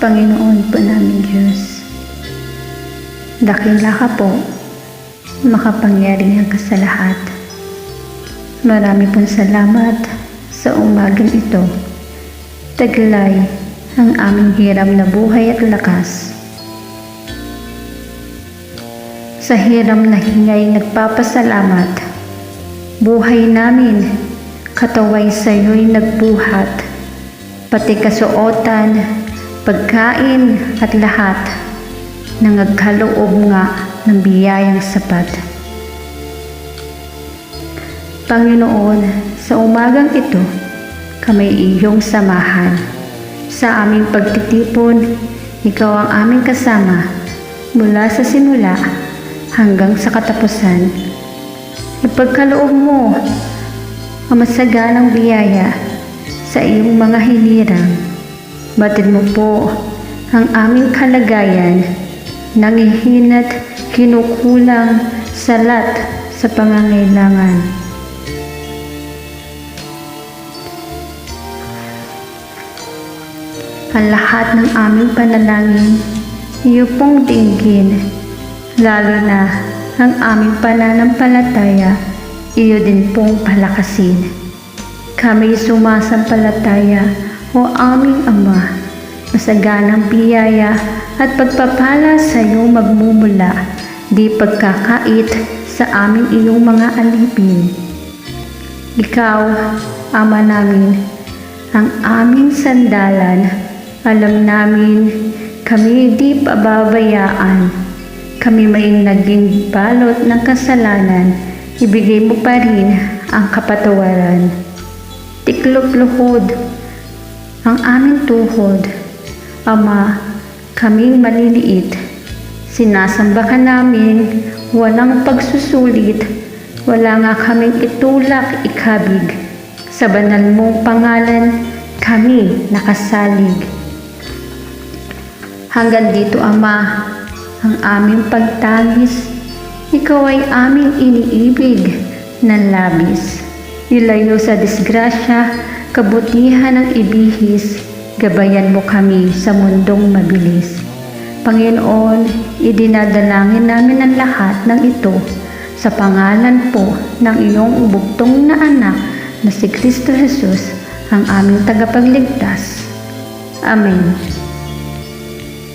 Panginoon po namin Diyos, dakila ka po, makapangyarihan ka sa lahat. Marami pong salamat sa umagang ito. Taglay ang aming hiram na buhay at lakas. Sa hiram na hingay nagpapasalamat, buhay namin, kataway sa'yo'y nagbuhat, pati kasuotan, pagkain at lahat na nagkaloob nga ng biyayang sapat. Panginoon, sa umagang ito, kami iyong samahan. Sa aming pagtitipon, ikaw ang aming kasama mula sa simula hanggang sa katapusan. Ipagkaloob mo ang masaganang biyaya sa iyong mga hinirang. Batid mo po ang aming kalagayan, nangihina't kinukulang salat sa pangangailangan. Ang lahat ng aming panalangin, iyo pong dinggin, lalo na ang aming pananampalataya, iyo din pong palakasin. Kami sumasampalataya, o aming Ama, masaganang biyaya at pagpapala sa iyong magmumula, di pagkakait sa aming iyong mga alipin. Ikaw, Ama namin, ang aming sandalan. Alam namin, kami di pababayaan. Kami may naging balot ng kasalanan, ibigay mo pa rin ang kapatawaran. Tiklop luhod ang aming tuhod. Ama, kaming maliliit, sinasamba ka namin, walang pagsusulit, wala nga kaming itulak ikabig. Sa banal mong pangalan, kami nakasalig. Hanggang dito, Ama, ang aming pagtangis, ikaw ay aming iniibig ng labis. Ilayo sa disgrasya, kabutihan ng ibihis, gabayan mo kami sa mundong mabilis. Panginoon, idinadalangin namin ang lahat ng ito sa pangalan po ng iyong bugtong na anak na si Kristo Jesus, ang aming tagapagligtas. Amen.